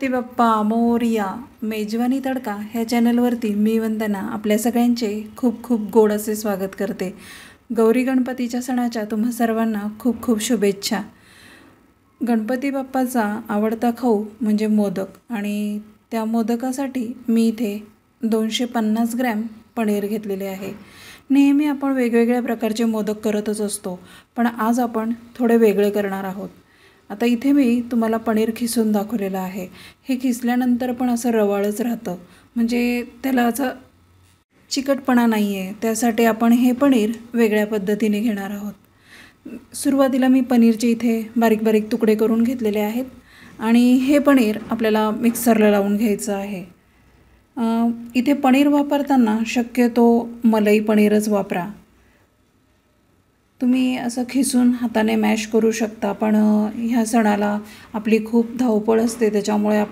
गणपती बाप्पा मोरया. मेजवानी तडका ह्या चॅनलवरती मी वंदना आपल्या सगळ्यांचे खूप खूप गोड असे स्वागत करते. गौरी गणपतीच्या सणाच्या तुम्हा सर्वांना खूप खूप शुभेच्छा. गणपती बाप्पाचा आवडता खाऊ म्हणजे मोदक, आणि त्या मोदकासाठी मी इथे 250 ग्रॅम पनीर घेतलेले आहे. नेहमी आपण वेगवेगळ्या प्रकारचे मोदक करतच असतो, पण आज आपण थोडे वेगळे करणार आहोत. आता इथे मी तुम्हाला पनीर खिसून दाखवलेलं आहे. हे खिसल्यानंतर पण असं रवाळच राहतं, म्हणजे त्याला असं चिकटपणा नाही आहे. त्यासाठी आपण हे पनीर वेगळ्या पद्धतीने घेणार आहोत. सुरुवातीला मी पनीरचे इथे बारीक बारीक तुकडे करून घेतलेले आहेत, आणि हे पनीर आपल्याला मिक्सरला लावून घ्यायचं आहे. इथे पनीर वापरताना शक्यतो मलाई पनीरच वापरा. तुम्ही असं खिसून हाताने मॅश करू शकता, पण ह्या सणाला आपली खूप धावपळ असते, त्याच्यामुळे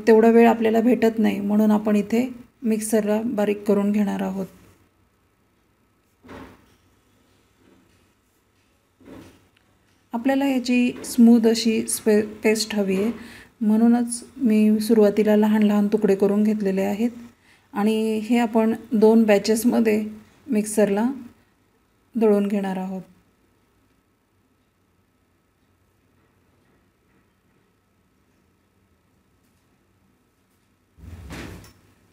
तेवढा वेळ आपल्याला भेटत नाही, म्हणून आपण इथे मिक्सरला बारीक करून घेणार आहोत. आपल्याला याची स्मूथ अशी पेस्ट हवी आहे, म्हणूनच मी सुरुवातीला लहान लहान तुकडे करून घेतलेले आहेत, आणि हे आपण 2 बॅचेसमध्ये मिक्सरला दळून घेणार आहोत.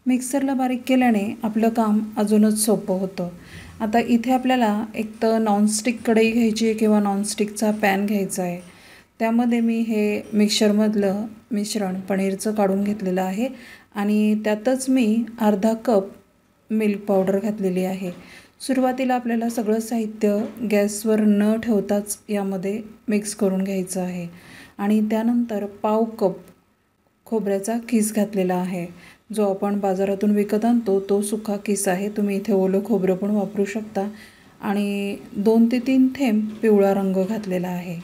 मिक्सरला बारीक केल्याने आपलं काम अजूनच सोपं होतं. आता इथे आपल्याला एक तर नॉनस्टिक कढई घ्यायची आहे किंवा नॉनस्टिकचा पॅन घ्यायचा आहे. त्यामध्ये मी हे मिक्सरमधलं मिश्रण पनीरचं काढून घेतलेलं आहे, आणि त्यातच मी अर्धा कप मिल्क पावडर घातलेली आहे. सुरुवातीला आपल्याला सगळं साहित्य गॅसवर न ठेवताच यामध्ये मिक्स करून घ्यायचं आहे, आणि त्यानंतर पाव कप खोबऱ्याचा किस घातलेला आहे. जो आपण बाजारातून विकत आणतो तो सुका किस आहे. तुम्ही इथे ओलं खोबरं पण वापरू शकता, आणि 2 ते 3 थेंब पिवळा रंग घातलेला आहे.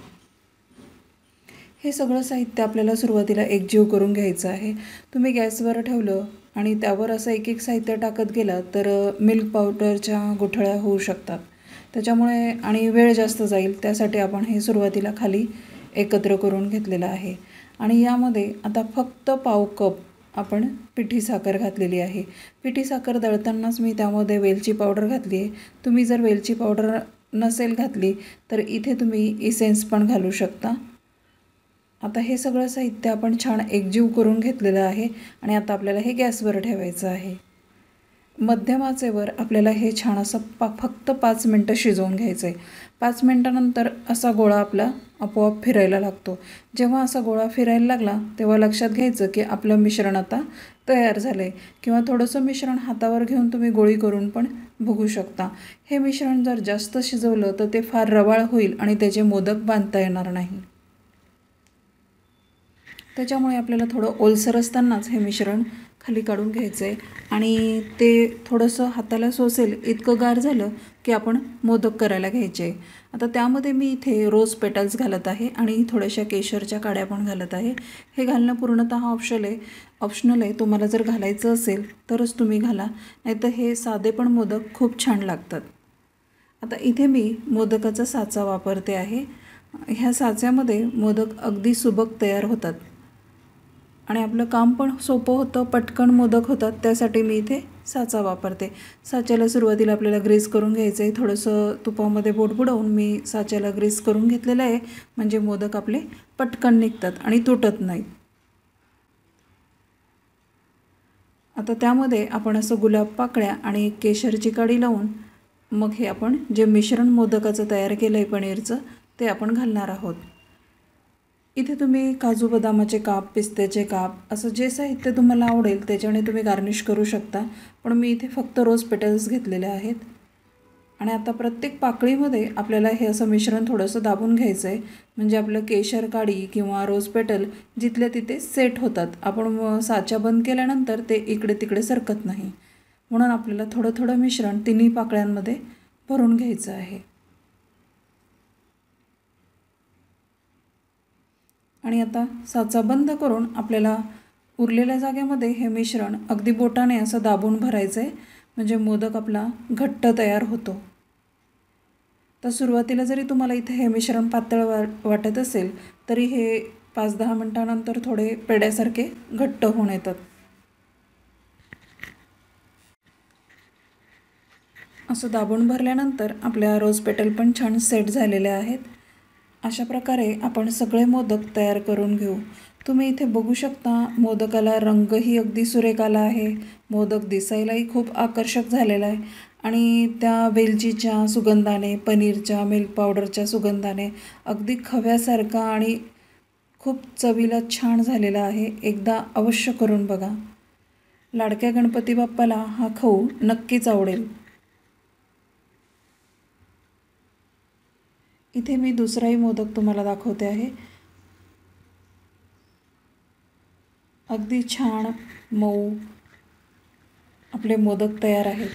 हे सगळं साहित्य आपल्याला सुरुवातीला एकजीव करून घ्यायचं आहे. तुम्ही गॅसवर ठेवलं आणि त्यावर असं एक एक साहित्य टाकत गेलं तर मिल्क पावडरच्या गुठळ्या होऊ शकतात, त्याच्यामुळे आणि वेळ जास्त जाईल. त्यासाठी आपण हे सुरुवातीला खाली एकत्र करून घेतलेलं आहे. आणि यामध्ये आता फक्त पाव कप आपण पिठी साखर घातलेली आहे. पिठी साखर दळतानाच मी त्यामध्ये वेलची पावडर घातली आहे. तुम्ही जर वेलची पावडर नसेल घातली तर इथे तुम्ही इसेन्स पण घालू शकता. आता हे सगळं साहित्य आपण छान एकजीव करून घेतलेलं आहे, आणि आता आपल्याला हे गॅसवर ठेवायचं आहे. मध्यम आचेवर आपल्याला हे छान असं फक्त 5 मिनटं शिजवून घ्यायचं आहे. 5 मिनटानंतर असा गोळा आपला आपोआप फिरायला लागतो. जेव्हा असा गोळा फिरायला लागला तेव्हा लक्षात घ्यायचं की आपलं मिश्रण आता तयार झालं आहे, किंवा थोडंसं मिश्रण हातावर घेऊन तुम्ही गोळी करून पण बघू शकता. हे मिश्रण जर जास्त शिजवलं तर ते फार रवाळ होईल आणि त्याचे मोदक बांधता येणार नाही. त्याच्यामुळे आपल्याला थोडं ओलसर असतानाच हे मिश्रण खाली काढून घ्यायचं आहे, आणि ते थोडंसं हाताला सोसेल इतकं गार झालं की आपण मोदक करायला घ्यायचे. आता त्यामध्ये मी इथे रोज पेटल्स घालत आहे, आणि थोड्याशा केशरच्या काड्या पण घालत आहे. हे घालणं पूर्णतः ऑप्शनल आहे. तुम्हाला जर घालायचं असेल तरच तुम्ही घाला, नाहीतर हे साधे पण मोदक खूप छान लागतात. आता इथे मी मोदकाचा साचा वापरते आहे. ह्या साच्यामध्ये मोदक अगदी सुबक तयार होतात, आणि आपलं काम पण सोपं होतं, पटकन मोदक होतात. त्यासाठी मी इथे साचा वापरते. साच्याला सुरुवातीला आपल्याला ग्रीस करून घ्यायचं आहे. थोडंसं तुपामध्ये बोट बुडवून मी साच्याला ग्रीस करून घेतलेलं आहे, म्हणजे मोदक आपले पटकन निघतात आणि तुटत नाहीत. आता त्यामध्ये आपण असं गुलाब पाकळ्या आणि केशरची काडी लावून मग हे आपण जे मिश्रण मोदकाचं तयार केलं आहे पनीरचं, ते आपण घालणार आहोत. इथे तुम्ही काजू बदामाचे काप, पिस्त्याचे काप, असं जे साहित्य तुम्हाला आवडेल त्याच्याने तुम्ही गार्निश करू शकता, पण मी इथे फक्त रोज पेटल्स घेतलेले आहेत. आणि आता प्रत्येक पाकळीमध्ये आपल्याला हे असं मिश्रण थोडंसं दाबून घ्यायचं आहे, म्हणजे आपलं केशर काडी किंवा रोज पेटल जिथल्या तिथे सेट होतात. आपण साचा बंद केल्यानंतर ते इकडे तिकडे सरकत नाही, म्हणून आपल्याला थोडं थोडं मिश्रण तिन्ही पाकळ्यांमध्ये भरून घ्यायचं आहे. आणि आता साचा बंद करून आपल्याला उरलेल्या जागेमध्ये हे मिश्रण अगदी बोटाने असं दाबून भरायचं आहे, म्हणजे मोदक आपला घट्ट तयार होतो. तर सुरुवातीला जरी तुम्हाला इथे हे मिश्रण पातळ वाटत असेल तरी हे 5-10 मिनटानंतर थोडे पेड्यासारखे घट्ट होऊन येतात. असं दाबून भरल्यानंतर आपल्या रोज पेटल पण छान सेट झालेले आहेत. अशा प्रकारे आपण सगळे मोदक तयार करून घेऊ. तुम्ही इथे बघू शकता मोदकाला रंगही अगदी सुरेख आला आहे. मोदक दिसायलाही खूप आकर्षक झालेला आहे आणि त्या वेलचीच्या सुगंधाने, पनीरच्या, मिल्क पावडरच्या सुगंधाने अगदी खव्यासारखा आणि खूप चवीला छान झालेला आहे. एकदा अवश्य करून बघा. लाडक्या गणपती बाप्पाला हा खाऊ नक्कीच आवडेल. इथे मी दुसराही मोदक तुम्हाला दाखवते आहे. अगदी छान मऊ आपले मोदक तयार आहेत.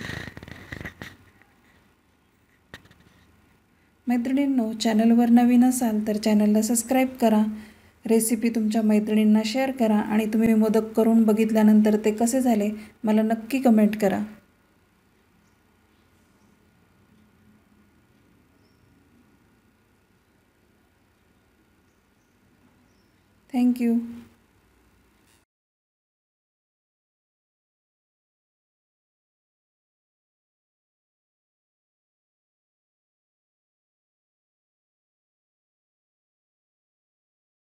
मैत्रिणींनो, चॅनलवर नवीन असाल तर चॅनलला सबस्क्राईब करा. रेसिपी तुमच्या मैत्रिणींना शेअर करा आणि तुम्ही मोदक करून बघितल्यानंतर ते कसे झाले मला नक्की कमेंट करा. थँक्यू.